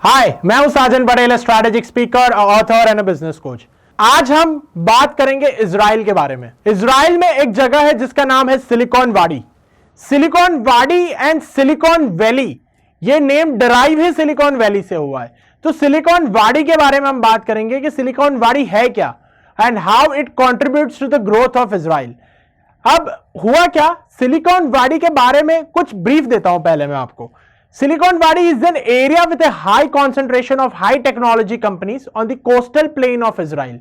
हाय, मैं हूं Sajan Patel, strategic speaker, author and business coach. आज हम बात करेंगे इजराइल के बारे में। इजराइल में एक जगह है जिसका नाम है सिलिकॉन वाडी। सिलिकॉन वाडी एंड सिलिकॉन वैली, ये नेम डराइव ही सिलिकॉन वैली से हुआ है। तो सिलिकॉन वाडी के बारे में हम बात करेंगे कि सिलिकॉन वाडी है क्या and how it contributes to the growth of Israel. अब हुआ क्या, सिलिकॉन वाडी के बारे में कुछ ब्रीफ देता हूं पहले मैं आपको। Silicon Valley is an area with a high concentration of high technology companies on the coastal plain of Israel.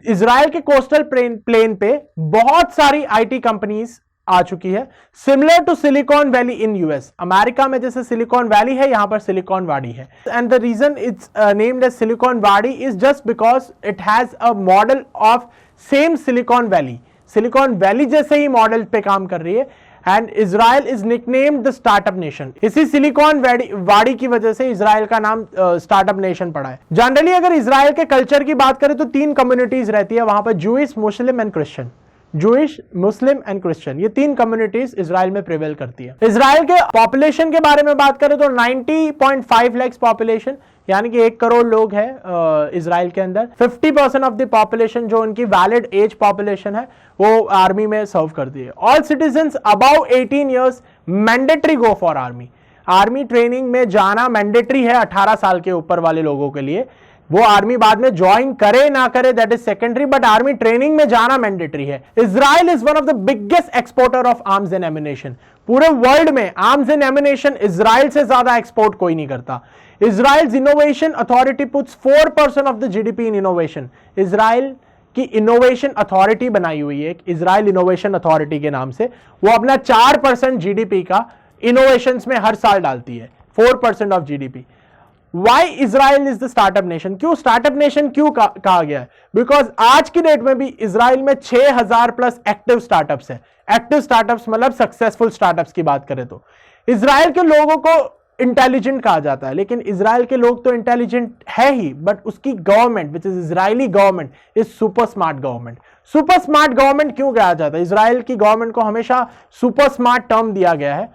Israel के कोस्टल प्लेन पे बहुत सारी आईटी कंपनीज आ चुकी है, similar to Silicon Valley in US. America में जैसे silicon valley है, यहां पर सिलिकॉन वाडी है। And the reason it's named as Silicon Wadi is just because it has a model of same Silicon Valley. Silicon Valley जैसे ही model पे काम कर रही है and Israel is nicknamed the startup nation. इसी सिलिकॉन वाडी की वजह से इजराइल का नाम स्टार्टअप नेशन पड़ा है। जनरली अगर इजराइल के कल्चर की बात करें तो तीन कम्युनिटीज रहती है वहां पर, Jewish, Muslim and Christian. Jewish, Muslim and Christian, ये तीन कम्युनिटीज इजराइल में प्रिवेल करती है। इजराइल के पॉपुलेशन के बारे में बात करें तो 90.5 लाख पॉपुलेशन, यानी कि 1 करोड़ लोग हैं इजराइल के अंदर। 50% ऑफ द पॉपुलेशन जो उनकी वैलिड एज पॉपुलेशन है वो आर्मी में सर्व करती है। All citizens above 18 years mandatory go for army. Army training में जाना मैंडेटरी है 18 साल के ऊपर वाले लोगों के लिए। वो आर्मी बाद में ज्वाइन करे ना करे that is secondary, but army training में जाना मैंडेटरी है। Israel is one of the biggest exporter of arms and ammunition. पूरे वर्ल्ड में आर्म्स एंड एम्युनिशन इजराइल से ज्यादा एक्सपोर्ट कोई नहीं करता। Israel's innovation authority puts 4% of the GDP in innovation. Israel की इनोवेशन अथॉरिटी बनाई हुई है, इजराइल इनोवेशन अथॉरिटी के नाम से। वो अपना 4% जीडीपी का इनोवेशंस में हर साल डालती है, 4% of GDP. Why Israel is the startup nation? क्यों स्टार्टअप नेशन क्यों कहा गया है? बिकॉज आज की डेट में भी इजराइल में 6000 प्लस एक्टिव स्टार्टअप्स है। एक्टिव स्टार्टअप्स मतलब सक्सेसफुल स्टार्टअप्स की बात करें तो। इजराइल के लोगों को इंटेलिजेंट कहा जाता है, लेकिन इजराइल के लोग तो इंटेलिजेंट है ही, बट उसकी government which is Israeli government is super smart government. Super smart government क्यों कहा जाता है? इजराइल की गवर्नमेंट को हमेशा सुपर स्मार्ट टर्म दिया गया है।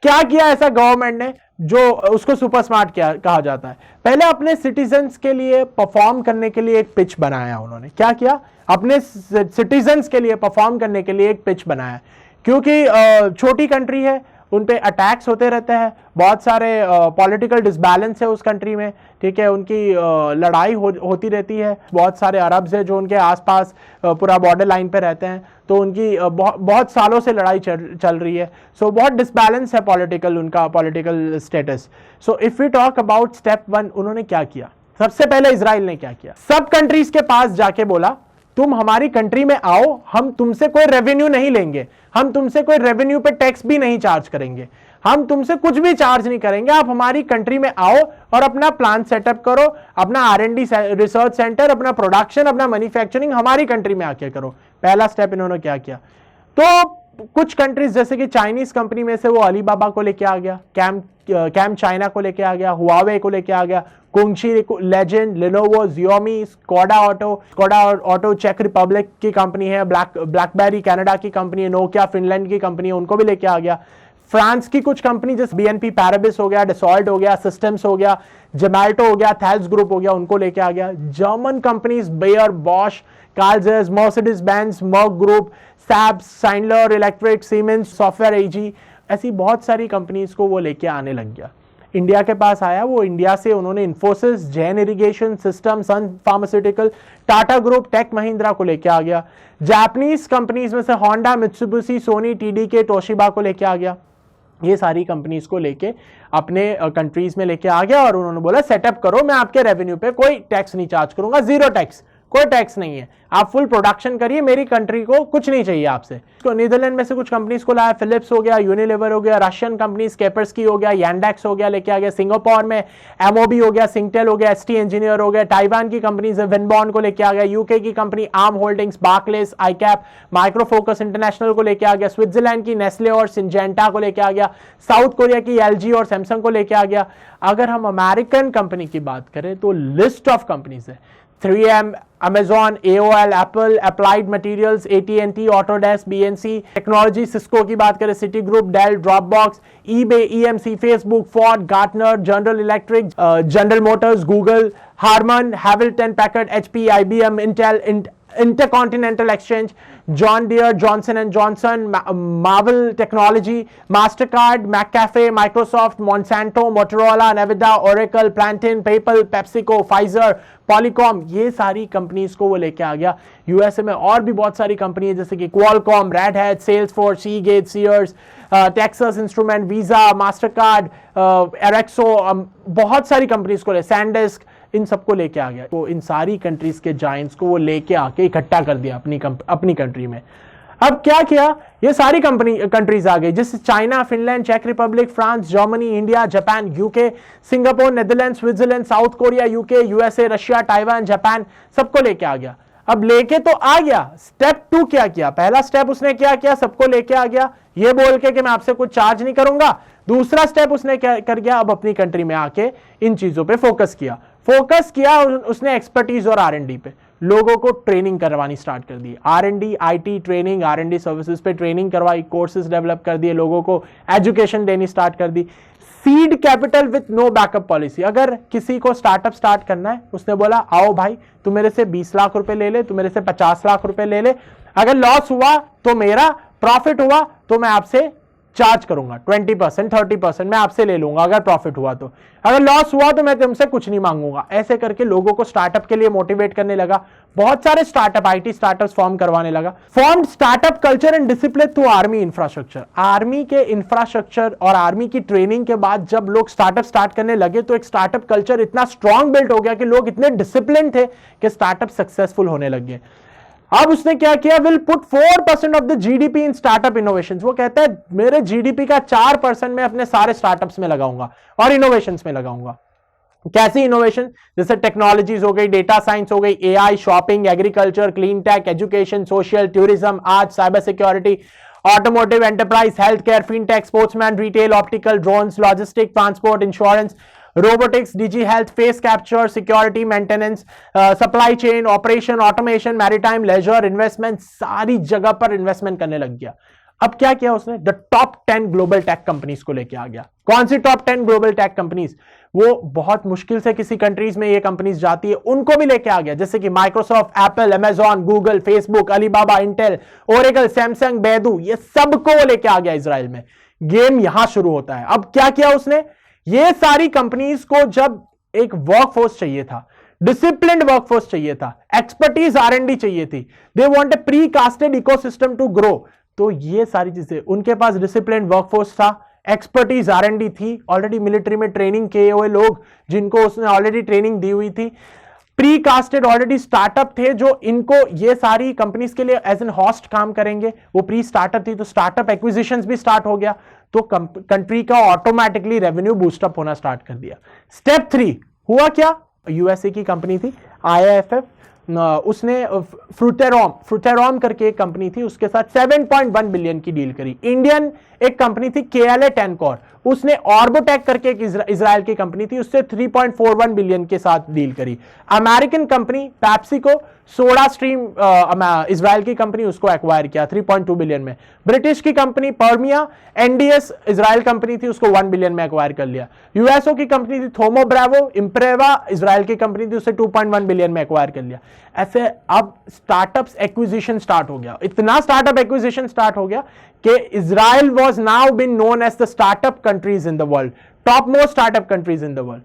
क्या किया ऐसा गवर्नमेंट ने जो उसको सुपर स्मार्ट कहा जाता है? पहले अपने सिटीजन्स के लिए परफॉर्म करने के लिए एक पिच बनाया उन्होंने। क्या किया? अपने सिटीजन्स के लिए परफॉर्म करने के लिए एक पिच बनाया। क्योंकि छोटी कंट्री है, उन पे अटैक्स होते रहते हैं, बहुत सारे पॉलिटिकल डिसबैलेंस है उस कंट्री में, ठीक है, उनकी लड़ाई होती रहती है। बहुत सारे अरब्स है जो उनके आसपास पूरा बॉर्डर लाइन पे रहते हैं, तो उनकी बहुत सालों से लड़ाई चल रही है। सो बहुत डिसबैलेंस है पॉलिटिकल, उनका political status. So if we talk about step 1, उन्होंने क्या किया? सबसे पहले इजराइल ने क्या किया? सब कंट्रीज के पास जाके बोला, तुम हमारी कंट्री में आओ, हम तुमसे कोई रेवेन्यू नहीं लेंगे, हम तुमसे कोई रेवेन्यू पे टैक्स भी नहीं चार्ज करेंगे, हम तुमसे कुछ भी चार्ज नहीं करेंगे। आप हमारी कंट्री में आओ और अपना प्लांट सेटअप करो, अपना R&D रिसर्च सेंटर, अपना प्रोडक्शन, अपना मैन्युफैक्चरिंग हमारी कंट्री में आके करो। पहला स्टेप इन्होंने क्या किया? तो कुछ कंट्रीज जैसे कि चाइनीज कंपनी में से वो अलीबाबा को लेके आ गया, कैम चाइना को लेके आ गया, हुआवे को लेके आ गया, कुंगशी Legend, Lenovo, Xiaomi, Skoda Auto चेक रिपब्लिक की कंपनी है, ब्लैकबेरी कनाडा की कंपनी है, नोकिया फिनलैंड की कंपनी है, उनको भी लेके आ गया। फ्रांस की कुछ कंपनी जैसे BNP पैराबिस हो गया, डसॉल्ट हो गया, सिस्टम्स हो गया, जोमैटो हो गया, थैल्स ग्रुप हो गया, उनको लेके आ गया। German companies Bayer, Bosch, Carl's, Mercedes Benz, Merck Group, सैब्स, Schindler Electric, Siemens, Software AG, ऐसी बहुत सारी कंपनीज को वो लेके आने लग गया। इंडिया के पास आया, वो इंडिया से उन्होंने Infosys, Jain Irrigation System, Sun Pharmaceutical, Tata Group, Tech Mahindra को लेके आ गया। जापानीज कंपनीज में से Honda, Mitsubishi, Sony, TDK, Toshiba को लेके आ गया। ये सारी कंपनीज को लेके अपने कंट्रीज में लेके आ गया और उन्होंने बोला सेटअप करो, मैं आपके रेवेन्यू पे कोई टैक्स नहीं चार्ज करूंगा, 0 टैक्स, कोई टैक्स नहीं है, आप फुल प्रोडक्शन करिए, मेरी कंट्री को कुछ नहीं चाहिए आपसे। तो नीदरलैंड में से कुछ कंपनीज को लाया, फिलिप्स हो गया, यूनिलीवर हो गया, रशियन कंपनीज कैपर्सकी हो गया, यैंडेक्स हो गया, लेके आ गया। सिंगापुर में MOB हो गया, सिंगटेल हो गया, ST इंजीनियर हो गया। टाइवान की कंपनीज विनबॉर्न को लेके आ गया। UK की company Arm Holdings, Barclays, ICAP, Micro Focus International को लेके आ गया। स्विट्जरलैंड की नेस्ले और सिंजेंटा को लेके आ गया। साउथ कोरिया की LG और सैमसंग को लेके आ गया। अगर हम अमेरिकन कंपनी की बात करें तो लिस्ट ऑफ कंपनीज है, 3M, Amazon, AOL, Apple, Applied Materials, AT&T, Autodesk, BNC Technology, Cisco की बात करें, Citigroup, Dell, Dropbox, eBay, EMC, Facebook, Ford, Gartner, General Electric, General Motors, Google, Harman, Hamilton Packard, HP, IBM, Intel, Intercontinental Exchange, John Deere, Johnson and Johnson, Marvel Technology, Mastercard, McAfee, Microsoft, Monsanto, Motorola, Nvidia, Oracle, Plantain, PayPal, PepsiCo, Pfizer, Polycom, ये सारी companies को वो लेके आ गया। USA में और भी बहुत सारी कंपनी है जैसे कि Qualcomm, Red Hat, Salesforce, Seagate, Sears, Texas Instrument, Visa, Mastercard, Erexo, बहुत सारी कंपनीज को ले, SanDisk, इन सबको लेके आ गया। तो इन सारी कंट्रीज के जायंट्स को वो लेके आके इकट्ठा कर दिया अपनी कंट्री में। अब क्या किया, ये सारी कंट्रीज आ गई जैसे चाइना, फिनलैंड, चेक Republic, France, Germany, India, Japan, UK, Singapore, Netherland, Switzerland, South Korea, UK, USA, Russia, Taiwan, Japan, सबको लेके आ गया। अब लेके तो आ गया, स्टेप 2 क्या किया? पहला स्टेप उसने क्या किया, सबको लेके आ गया ये बोल के कि मैं आपसे कुछ चार्ज नहीं करूंगा। दूसरा स्टेप उसने क्या कर गया, अब अपनी कंट्री में आके इन चीजों पे फोकस किया उसने एक्सपर्टीज और R&D पे लोगों को ट्रेनिंग करवानी स्टार्ट कर दी। R&D, IT training, R&D services पे ट्रेनिंग करवाई, कोर्सेज डेवलप कर दिए, लोगों को एजुकेशन देनी स्टार्ट कर दी। Seed capital with no backup policy. अगर किसी को स्टार्टअप स्टार्ट करना है, उसने बोला आओ भाई तू मेरे से 20 लाख रुपए ले ले, तू मेरे से 50 लाख रुपए ले ले, अगर लॉस हुआ तो मेरा, प्रॉफिट हुआ तो मैं आपसे चार्ज करूंगा 20%, 30% मैं आपसे ले लूंगा अगर प्रॉफिट हुआ तो, अगर लॉस हुआ तो मैं तुमसे कुछ नहीं मांगूंगा। ऐसे करके लोगों को स्टार्टअप के लिए मोटिवेट करने लगा। बहुत सारे स्टार्टअप, IT स्टार्टअप्स फॉर्म करवाने लगा। Formed startup culture and discipline through army infrastructure. Army के इंफ्रास्ट्रक्चर और आर्मी की ट्रेनिंग के बाद जब लोग स्टार्टअप स्टार्ट करने लगे तो एक स्टार्टअप कल्चर इतना स्ट्रांग बिल्ड हो गया कि लोग इतने डिसिप्लिन थे कि स्टार्टअप सक्सेसफुल होने लग गए। अब उसने क्या किया, will put 4% of the GDP in startup innovations. वो कहता है मेरे जीडीपी का 4% मैं अपने सारे स्टार्टअप्स में लगाऊंगा और इनोवेशंस में लगाऊंगा। कैसी इनोवेशन? जैसे टेक्नोलॉजीज हो गई, डेटा साइंस हो गई, AI, shopping, agriculture, clean tech, education, social, tourism, art, cyber security, automotive, enterprise, health care, fintech, sportsman, retail, optical, drones, logistic, transport, insurance, robotics, digi health, face capture, security, maintenance, supply chain, operation, automation, maritime, laser, investment, सारी जगह पर investment करने लग गया। अब क्या किया उसने, the top 10 global tech companies को लेके आ गया। कौन सी टॉप 10 ग्लोबल टेक कंपनीज? वो बहुत मुश्किल से किसी कंट्रीज में ये कंपनीज जाती है, उनको भी लेके आ गया, जैसे कि Microsoft, Apple, Amazon, Google, Facebook, Alibaba, Intel, Oracle, Samsung, Baidu, ये सबको लेके आ गया इजराइल में। गेम यहां शुरू होता है। अब क्या किया उसने, ये सारी कंपनीज को जब एक वर्कफोर्स चाहिए था, डिसिप्लिन्ड वर्कफोर्स चाहिए था, एक्सपर्टीज R&D चाहिए थी, they want a pre casted ecosystem to grow, तो ये सारी चीजें, उनके पास डिसिप्लिन्ड वर्कफोर्स था, एक्सपर्टीज R&D थी, ऑलरेडी मिलिट्री में ट्रेनिंग किए हुए लोग जिनको उसने ऑलरेडी ट्रेनिंग दी हुई थी, प्री कास्टेड ऑलरेडी स्टार्टअप थे जो इनको ये सारी कंपनीज के लिए एज एन हॉस्ट काम करेंगे। वो प्री स्टार्टअप थी तो स्टार्टअप एक्विजिशंस भी स्टार्ट हो गया, तो कंट्री का ऑटोमेटिकली रेवेन्यू बूस्टअप होना स्टार्ट कर दिया। स्टेप 3 हुआ क्या, यूएसए की कंपनी थी IIFF, उसने फ्रूटेरॉम करके एक कंपनी थी, उसके साथ 7.1 बिलियन की डील करी। इंडियन एक कंपनी थी KLA Tencor, उसने ऑर्बोटेक करके एक इजराइल की कंपनी थी, उससे 3.41 बिलियन के साथ डील करी। American company PepsiCo, soda stream Israel की कंपनी, उसको एक्वायर किया 3.2 बिलियन में। ब्रिटिश की कंपनी पर्मिया, NDS इजराइल कंपनी थी, उसको 1 बिलियन में एक्वायर कर लिया। यूएसओ की कंपनी थी थोमो ब्रावो, इम्प्रेवा इजराइल की कंपनी थी, उसे 2.1 बिलियन में एक्वायर कर लिया। ऐसे अब स्टार्टअप्स एक्विजिशन स्टार्ट हो गया, इतना स्टार्टअप एक्विजिशन स्टार्ट हो गया कि Israel was now been known as the startup countries in the world, top most startup countries in the world.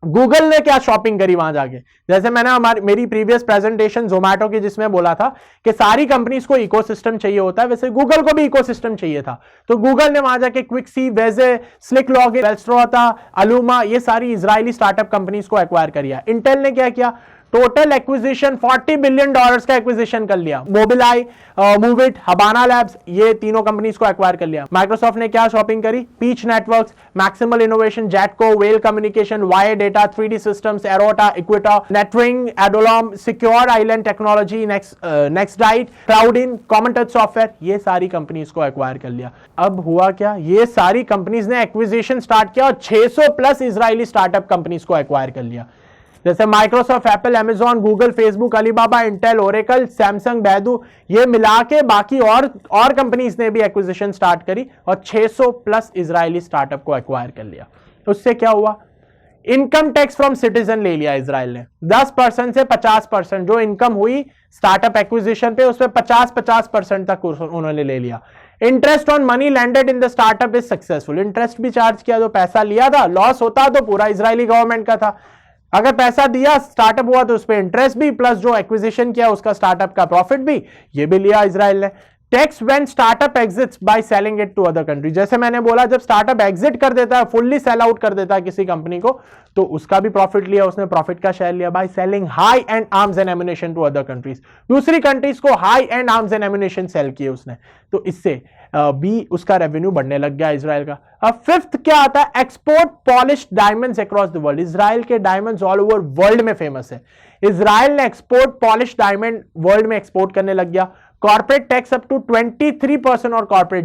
Google ने क्या शॉपिंग करी वहां जाके, जैसे मैंने मेरी प्रीवियस प्रेजेंटेशन जोमैटो की जिसमें बोला था कि सारी कंपनीज को इकोसिस्टम चाहिए होता है, वैसे गूगल को भी इकोसिस्टम चाहिए था, तो गूगल ने वहां जाके क्विकसी, वेजे, स्लिक लॉगिन, वेल्स्ट्रोता, अलूमा, ये सारी इजरायली स्टार्टअप कंपनीज को एक्वायर कर लिया। इंटेल ने क्या किया, टोटल एक्विजिशन $40 बिलियन का एक्विजिशन कर लिया। मोबिलाई, मूविट, हबाना लैब्स, ये तीनों कंपनीज को एक्वायर कर लिया। माइक्रोसॉफ्ट ने क्या शॉपिंग करी, पीच नेटवर्क्स, मैक्सिमल इनोवेशन, जेटको, Well Communication, Wire Data, 3D Systems, एरोटा, इक्विटा, Netwing, Adallom, Secure Island Technology, नेक्स्टडाइट, क्लाउडिन, कॉमन टच सॉफ्टवेयर, ये सारी कंपनीज को एक्वायर कर लिया। अब हुआ क्या, ये सारी कंपनीज ने एक्विजिशन स्टार्ट किया और 600 प्लस इजरायली स्टार्टअप कंपनीज को एक्वायर कर लिया। जैसे Microsoft, Apple, Amazon, Google, Facebook, Alibaba, Intel, Oracle, Samsung, Baidu, ये मिला के बाकी और कंपनीज ने भी एक्विजिशन स्टार्ट करी और 600 प्लस इजरायली स्टार्टअप को एक्वायर कर लिया। उससे क्या हुआ? इनकम टैक्स फ्रॉम सिटीजन ले लिया इजराइल ने, 10% से 50%। जो इनकम हुई स्टार्टअप एक्विजिशन पे उसमें 50% तक उन्होंने ले लिया। Interest on money landed in the startup is successful. Interest भी चार्ज किया, जो पैसा लिया था, लॉस होता तो पूरा इजरायली गवर्नमेंट का था। अगर पैसा दिया, स्टार्टअप हुआ, तो उस पर इंटरेस्ट भी प्लस जो एक्विजिशन किया उसका स्टार्टअप का प्रॉफिट भी, ये भी लिया इजराइल ने। Tax when startup exits by selling it to other country. जैसे मैंने बोला, जब स्टार्टअप एग्जिट कर देता है, फुल्ली सेल आउट कर देता है किसी कंपनी को, तो उसका भी प्रॉफिट लिया, उसने प्रॉफिट का शेयर लिया by selling high end arms and ammunition to other countries. दूसरी कंट्रीज को high end arms and ammunition sell किए उसने, तो इससे भी उसका रेवेन्यू बढ़ने लग गया इजराइल का। अब फिफ्थ क्या आता है? Export polished diamonds across the world. Israel के डायमंड्स ऑल ओवर वर्ल्ड में फेमस है। इजराइल ने एक्सपोर्ट पॉलिश्ड डायमंड वर्ल्ड में एक्सपोर्ट करने लग गया। कॉर्पोरेट टैक्स अप टू 23% और कॉर्पोरेट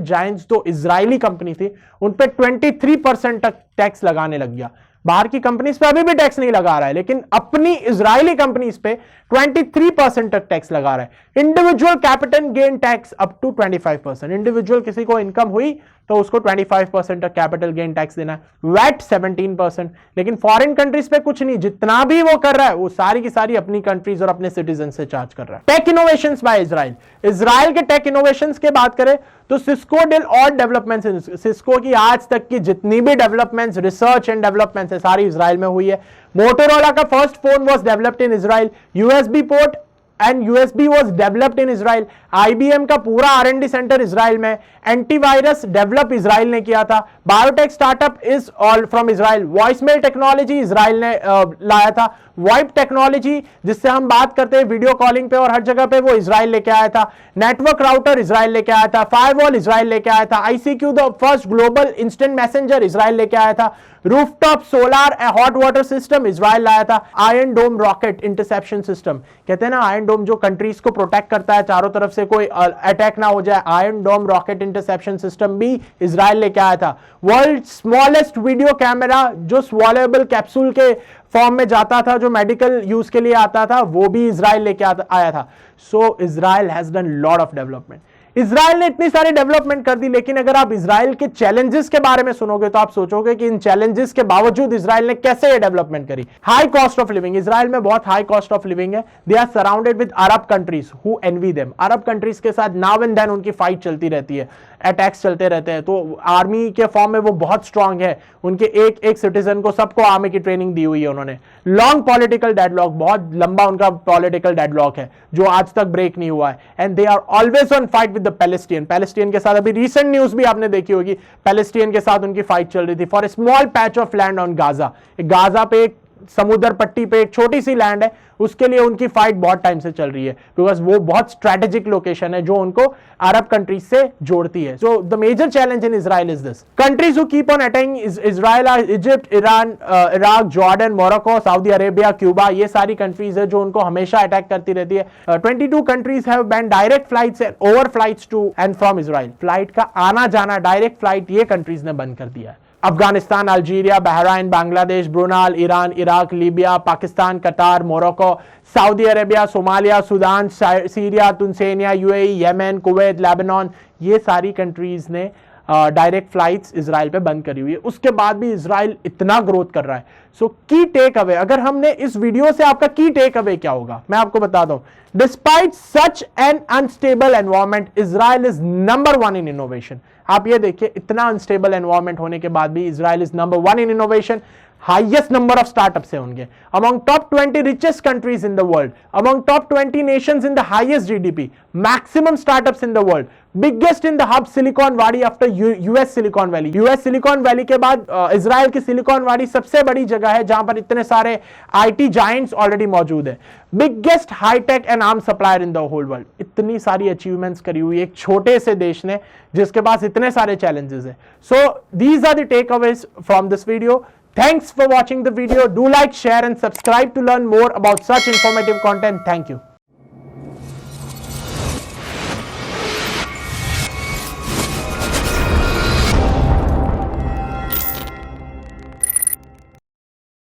जायंट्स तो इजरायली कंपनी थी, उन पे 23% तक टैक्स लगाने लग गया। बाहर की कंपनीज पे अभी भी टैक्स नहीं लगा रहा है, लेकिन अपनी इजरायली कंपनीज पे 23% तक टैक्स लगा रहा है। Individual capital gain tax up to 25%। Individual किसी को इनकम हुई तो उसको 25% तक कैपिटल गेन टैक्स देना है। वैट 17%। लेकिन फॉरेन कंट्रीज पे कुछ नहीं, जितना भी वो कर रहा है वो सारी की सारी अपनी कंट्रीज और अपने सिटीजन से चार्ज कर रहा है। Tech innovations by Israel. Israel के टेक इनोवेशंस की बात करें तो सिस्को डिल और डेवलपमेंट्स, सिस्को की आज तक की जितनी भी डेवलपमेंट्स, रिसर्च एंड डेवलपमेंट्स है, सारी इजराइल में हुई है। मोटोरोला का first phone was developed in Israel. USB port and USB was developed in Israel. IBM का पूरा आर&डी सेंटर इजराइल में। एंटीवायरस डेवलप इजराइल ने किया था। Biotech startup is all from Israel. Voicemail technology Israel ने लाया था। वाइप टेक्नोलॉजी जिससे हम बात करते हैं वीडियो कॉलिंग पे और हर जगह पे, वो इजराइल लेके आया था। नेटवर्क राउटर इजराइल लेके आया था। फायरवॉल इजराइल लेके आया था। ICQ the first global instant messenger Israel लेके आया था। Rooftop solar hot water system Israel लाया था। Iron dome rocket interception system, कहते हैं ना आयरन डोम जो कंट्रीज को प्रोटेक्ट करता है, चारों तरफ से कोई अटैक ना हो जाए, iron dome rocket interception system भी इजराइल लेके आया था। वर्ल्ड स्मॉलेस्ट वीडियो कैमरा जो स्वॉलेबल कैप्सूल के फॉर्म में जाता था, जो मेडिकल यूज के लिए आता था, वो भी इजराइल लेके आया था। So Israel has done lot of development. Israel ने इतनी सारी डेवलपमेंट कर दी, लेकिन अगर आप इजराइल के चैलेंजेस के बारे में सुनोगे तो आप सोचोगे कि इन चैलेंजेस के बावजूद इजराइल ने कैसे ये डेवलपमेंट करी। High cost of living, Israel में बहुत हाई कॉस्ट ऑफ लिविंग है। They are surrounded with Arab countries who envy them. Arab countries के साथ नाउ एंड देन उनकी फाइट चलती रहती है, अटैक्स चलते रहते हैं। तो आर्मी के फॉर्म में वो बहुत स्ट्रांग है, उनके एक एक सिटीजन को सबको आर्मी की ट्रेनिंग दी हुई है उन्होंने। लॉन्ग पॉलिटिकल डेडलॉक, बहुत लंबा उनका पॉलिटिकल डेडलॉक है जो आज तक ब्रेक नहीं हुआ है। And they are always on fight with the Palestine के साथ। अभी रिसेंट न्यूज भी आपने देखी होगी, पैलेस्टीन के साथ उनकी फाइट चल रही थी for a small patch of land on Gaza. Gaza पे एक समुद्र पट्टी पे एक छोटी सी लैंड है, उसके लिए उनकी फाइट बहुत टाइम से चल रही है, बिकॉज वो बहुत स्ट्रेटेजिक लोकेशन है जो उनको अरब कंट्रीज से जोड़ती है। So the major challenge in Israel is this. Countries who keep on attacking Israel are Egypt, Iran, Iraq, Jordan, Morocco, Saudi Arabia, Cuba. ये सारी कंट्रीज है जो उनको हमेशा अटैक करती रहती है। 22 countries have ban direct flights and over flights to and from Israel. Flight का आना जाना, डायरेक्ट फ्लाइट, ये कंट्रीज ने बंद कर दिया है। Afghanistan, Algeria, Bahrain, Bangladesh, Brunei, Iran, Iraq, Libya, Pakistan, Qatar, Morocco, Saudi Arabia, Somalia, Sudan, Syria, Tunisia, UAE, Yemen, Kuwait, Lebanon, ये सारी कंट्रीज ने डायरेक्ट फ्लाइट्स इजराइल पे बंद करी हुई है। उसके बाद भी इजराइल इतना ग्रोथ कर रहा है। सो की टेक अवे, अगर हमने इस वीडियो से आपका की टेक अवे क्या होगा मैं आपको बताता हूं। Despite such an unstable environment, Israel is number 1 in innovation. आप ये देखिए, इतना अनस्टेबल एनवायरमेंट होने के बाद भी Israel is number 1 in innovation. Highest number of startups है उनके। Among top 20 richest countries in the world, among top 20 Nations in the highest GDP, maximum startups in the world, biggest in the hub silicon valley after US silicon valley. US silicon valley के बाद Israel की silicon valley सबसे बड़ी जगह है जहां पर इतने सारे आईटी जायंट्स ऑलरेडी मौजूद है। Biggest high tech and arm supplier in the whole world. इतनी सारी अचीवमेंट्स करी हुई एक छोटे से देश ने जिसके पास इतने सारे चैलेंजेस है। So these are the takeaways from this video. Thanks for watching the video. Do like, share and subscribe to learn more about such informative content. Thank you.